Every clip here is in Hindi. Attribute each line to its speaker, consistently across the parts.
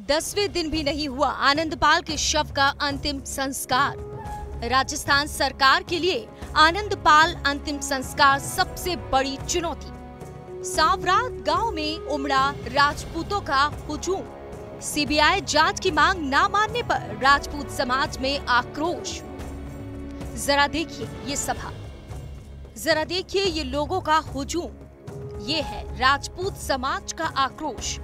Speaker 1: 10वें दिन भी नहीं हुआ आनंदपाल के शव का अंतिम संस्कार। राजस्थान सरकार के लिए आनंदपाल अंतिम संस्कार सबसे बड़ी चुनौती। सावरात गांव में उमड़ा राजपूतों का हुजूम। सीबीआई जांच की मांग न मानने पर राजपूत समाज में आक्रोश। जरा देखिए ये सभा, जरा देखिए ये लोगों का हुजूम। ये है राजपूत समाज का आक्रोश।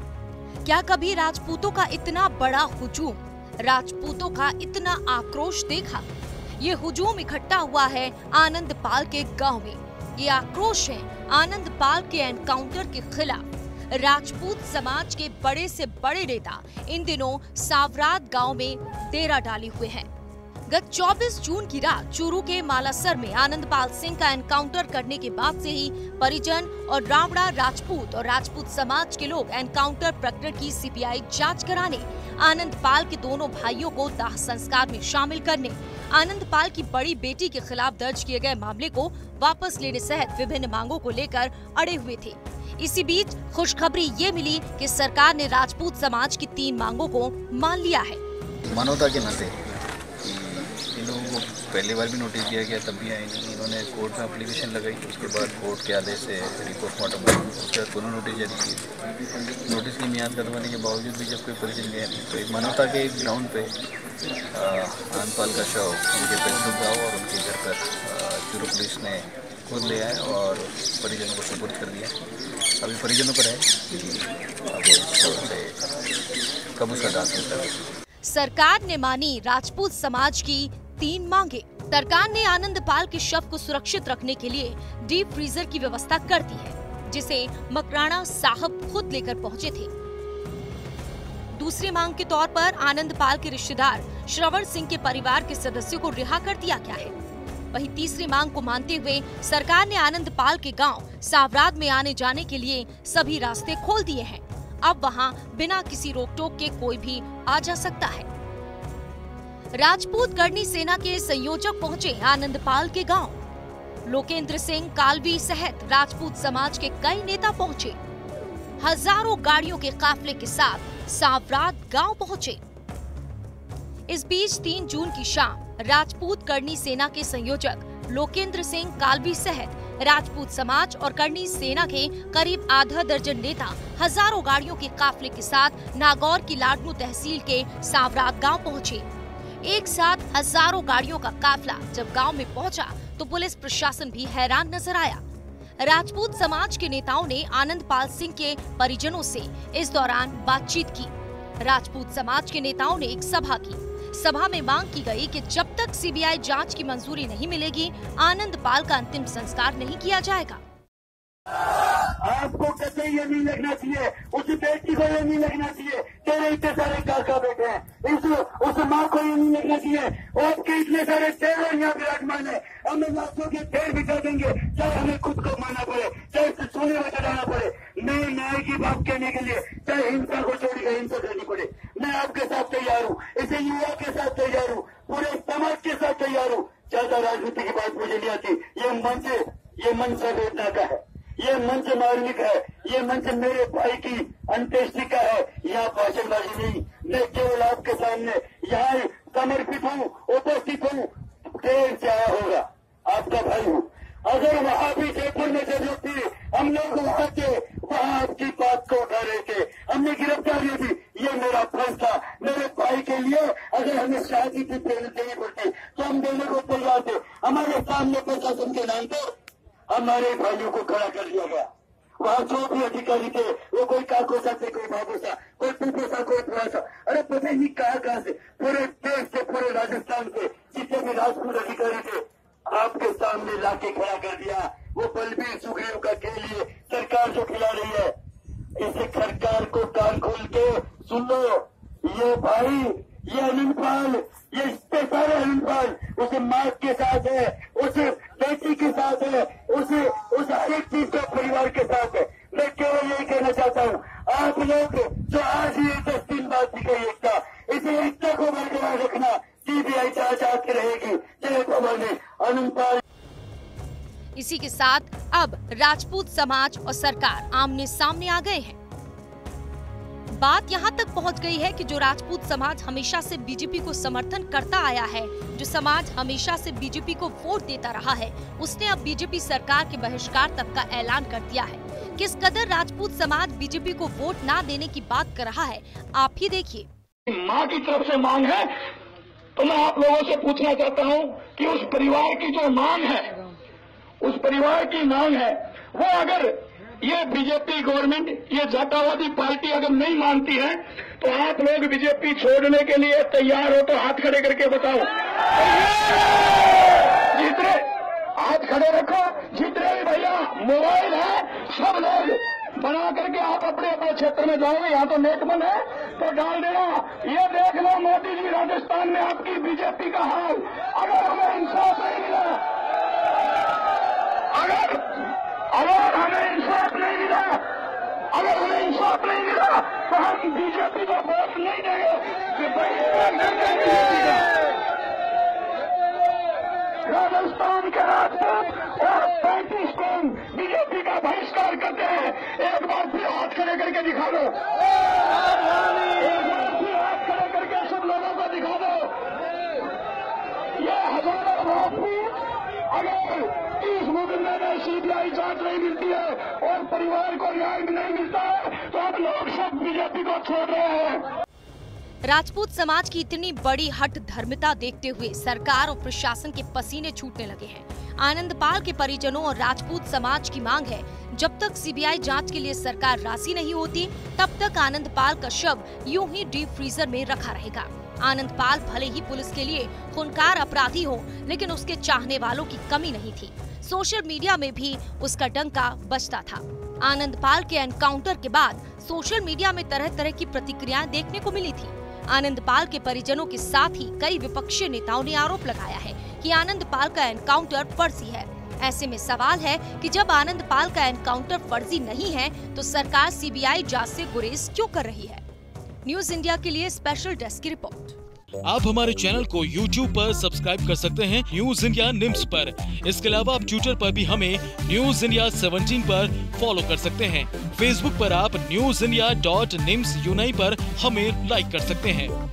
Speaker 1: क्या कभी राजपूतों का इतना बड़ा हुजूम, राजपूतों का इतना आक्रोश देखा? ये हुजूम इकट्ठा हुआ है आनंदपाल के गांव में। ये आक्रोश है आनंदपाल के एनकाउंटर के खिलाफ। राजपूत समाज के बड़े से बड़े नेता इन दिनों सावरात गांव में डेरा डाले हुए हैं। गत 24 जून की रात चूरू के मालासर में आनंदपाल सिंह का एनकाउंटर करने के बाद से ही परिजन और रावड़ा राजपूत और राजपूत समाज के लोग एनकाउंटर प्रकरण की सीबीआई जांच कराने, आनंदपाल के दोनों भाइयों को दाह संस्कार में शामिल करने, आनंदपाल की बड़ी बेटी के खिलाफ दर्ज किए गए मामले को वापस लेने सहित विभिन्न मांगों को लेकर अड़े हुए थे। इसी बीच खुशखबरी ये मिली कि सरकार ने राजपूत समाज की 3 मांगों को मान लिया है।
Speaker 2: मानवता के नाते इन लोगों को पहली बार भी नोटिस दिया गया, तब भी आए नहीं। इन्होंने कोर्ट में एप्लीकेशन लगाई, उसके बाद कोर्ट के आदेश से पोस्टमार्टम हुआ, उसके बाद पुनः नोटिस जारी की। नोटिस की मियाद करवाने के बावजूद भी जब कोई परिजन गया नहीं, तो एक मानवता के ग्राउंड पे आनंदपाल का शव उनके पेट्रोल गाँव और उनके घर पर चूरू पुलिस ने खुद ले आए और परिजनों को सुपुर्द कर दिया। अभी परिजनों पर है कि कब उसका दाह संस्कार।
Speaker 1: सरकार ने मानी राजपूत समाज की 3 मांगे। सरकार ने आनंदपाल के शव को सुरक्षित रखने के लिए डीप फ्रीजर की व्यवस्था कर दी है, जिसे मकराना साहब खुद लेकर पहुंचे थे। दूसरी मांग के तौर पर आनंदपाल के रिश्तेदार श्रवण सिंह के परिवार के सदस्यों को रिहा कर दिया गया है। वहीं तीसरी मांग को मानते हुए सरकार ने आनंदपाल के गांव सावरात में आने जाने के लिए सभी रास्ते खोल दिए हैं। अब वहां बिना किसी रोक टोक के कोई भी आ जा सकता है। राजपूत करनी सेना के संयोजक पहुंचे आनंदपाल के गांव। लोकेंद्र सिंह कालवी सहित राजपूत समाज के कई नेता पहुंचे। हजारों गाड़ियों के काफले के साथ सावरात गांव पहुंचे। इस बीच 3 जून की शाम राजपूत करनी सेना के संयोजक लोकेंद्र सिंह कालवी सहित राजपूत समाज और करनी सेना के करीब आधा दर्जन नेता हजारों गाड़ियों के काफले के साथ नागौर की लाडनू तहसील के सावरात गांव पहुंचे। एक साथ हजारों गाड़ियों का काफला जब गांव में पहुंचा तो पुलिस प्रशासन भी हैरान नजर आया। राजपूत समाज के नेताओं ने आनंदपाल सिंह के परिजनों से इस दौरान बातचीत की। राजपूत समाज के नेताओं ने एक सभा की। सभा में मांग की गई कि जब तक सीबीआई जांच की मंजूरी नहीं मिलेगी, आनंदपाल का अंतिम संस्कार नहीं किया जाएगा।
Speaker 3: आपको कतई ये नहीं लगना चाहिए, उस बेटी को ये नहीं लगना चाहिए, तेरे इतने सारे काका बेटे हैं, उस माँ को ये नहीं लगना चाहिए, और के इतने सारे चेहरे यहाँ विराजमान है। हमें लाशों के ढेर बिछा देंगे, चाहे हमें खुद को मारना पड़े, चाहे सोने में चढ़ाना पड़े। मैं न्याय की बात कहने के लिए चाहे हिंसा को छोड़कर हिंसा करनी पड़े, मैं आपके साथ तैयार हूँ, इसे युवा के साथ तैयार हूँ, पूरे समाज के साथ तैयार हूँ। ज्यादा राजनीति की बात मुझे नहीं आती। ये मंच संवेदना का है, ये मंच मार्मिक है, ये मंच मेरे भाई की अंत्येष्टि का है। यहाँ भाषणबाजी नहीं, मैं केवल आपके सामने यहाँ समर्पित हूँ, उपस्थित हूँ। देर से आया होगा, आपका भाई हूँ। अगर वहाँ भी जयपुर में जरूरत थी, हम लोग वहाँ थे, वहाँ आपकी बात को उठा रहे थे, हमने गिरफ्तारी दी। ये मेरा फर्ज था, मेरे भाई के लिए अगर हमें शादी की प्रेरणा देनी पड़ती तो हम देने को तैयार थे। हमारे सामने प्रशासन के नाम पर हमारे भाइयों को खड़ा कर दिया गया। वहाँ जो भी अधिकारी थे, वो कोई काकोसा थे, कोई बाबूसा, कोई पिपोसा, कोई पुरासा, अरे पता नहीं कहाँ से, पूरे देश से, पूरे राजस्थान के जितने भी राजपूत अधिकारी थे, आपके सामने लाके खड़ा कर दिया। वो बलबीर सुखदेव का खेल लिए सरकार जो खिला रही है, इसे सरकार को कान खोल के सुन लो। ये भाई, ये आनंदपाल, ये इतने सारे आनंदपाल उस माँ के साथ है, उस बेटी के साथ है, उस हर एक चीज का परिवार के साथ है। मैं केवल यही कहना चाहता हूँ, आप लोग जो आज ये 10 दिन बाद दिखाई एकता, इसे एकता को बरकरार रखना। सीबीआई जांच रहेगी। जय भवानी। आनंदपाल।
Speaker 1: इसी के साथ अब राजपूत समाज और सरकार आमने सामने आ गए हैं। बात यहाँ तक पहुँच गई है कि जो राजपूत समाज हमेशा से बीजेपी को समर्थन करता आया है, जो समाज हमेशा से बीजेपी को वोट देता रहा है, उसने अब बीजेपी सरकार के बहिष्कार तक का ऐलान कर दिया है। किस कदर राजपूत समाज बीजेपी को वोट ना देने की बात कर रहा है, आप ही देखिए।
Speaker 3: माँ की तरफ से मांग है, तो मैं आप लोगों से पूछना चाहता हूँ कि उस परिवार की जो मांग है, उस परिवार की मांग है, वो अगर ये बीजेपी गवर्नमेंट, ये जाटावादी पार्टी अगर नहीं मानती है, तो आप लोग बीजेपी छोड़ने के लिए तैयार हो तो हाथ खड़े करके बताओ। जितने हाथ खड़े रखो, जितने भी भैया मोबाइल है, सब लोग बना करके आप अपने अपने क्षेत्र में जाओगे, यहाँ तो नेकमन है तो डाल देना। ये देख लो मोदी जी, राजस्थान में आपकी बीजेपी का हाल। अगर हमें इंसाफ नहीं मिला, अगर हमें इंसाफ नहीं मिला, अगर हमें इंसाफ नहीं मिला, तो हम बीजेपी को वोट नहीं देंगे। राजस्थान के राजपूत और 35 कौम बीजेपी का बहिष्कार करते हैं। एक बार फिर हाथ खड़े करके दिखा दो, एक बार फिर हाथ खड़े करके सब लोगों को दिखा दो। ये हजारों राजपूत अगर इस मुकदमे में सीबीआई जांच नहीं मिलती है और परिवार को न्याय नहीं मिलता है, तो अब लोग सब बीजेपी को छोड़ रहे हैं।
Speaker 1: राजपूत समाज की इतनी बड़ी हठ धर्मिता देखते हुए सरकार और प्रशासन के पसीने छूटने लगे हैं। आनंदपाल के परिजनों और राजपूत समाज की मांग है, जब तक सीबीआई जांच के लिए सरकार राजी नहीं होती, तब तक आनंदपाल का शव यूं ही डीप फ्रीजर में रखा रहेगा। आनंदपाल भले ही पुलिस के लिए खूंखार अपराधी हो, लेकिन उसके चाहने वालों की कमी नहीं थी। सोशल मीडिया में भी उसका डंका बजता था। आनंदपाल के एनकाउंटर के बाद सोशल मीडिया में तरह तरह की प्रतिक्रियाएं देखने को मिली थी। आनंदपाल के परिजनों के साथ ही कई विपक्षी नेताओं ने आरोप लगाया है कि आनंदपाल का एनकाउंटर फर्जी है। ऐसे में सवाल है कि जब आनंदपाल का एनकाउंटर फर्जी नहीं है, तो सरकार सीबीआई जांच से गुरेज क्यों कर रही है? न्यूज इंडिया के लिए स्पेशल डेस्क की रिपोर्ट।
Speaker 4: आप हमारे चैनल को YouTube पर सब्सक्राइब कर सकते हैं, न्यूज इंडिया निम्स पर। इसके अलावा आप ट्विटर पर भी हमें न्यूज इंडिया 17 पर फॉलो कर सकते हैं। फेसबुक पर आप newsindia.nimsUnai पर हमें लाइक कर सकते हैं।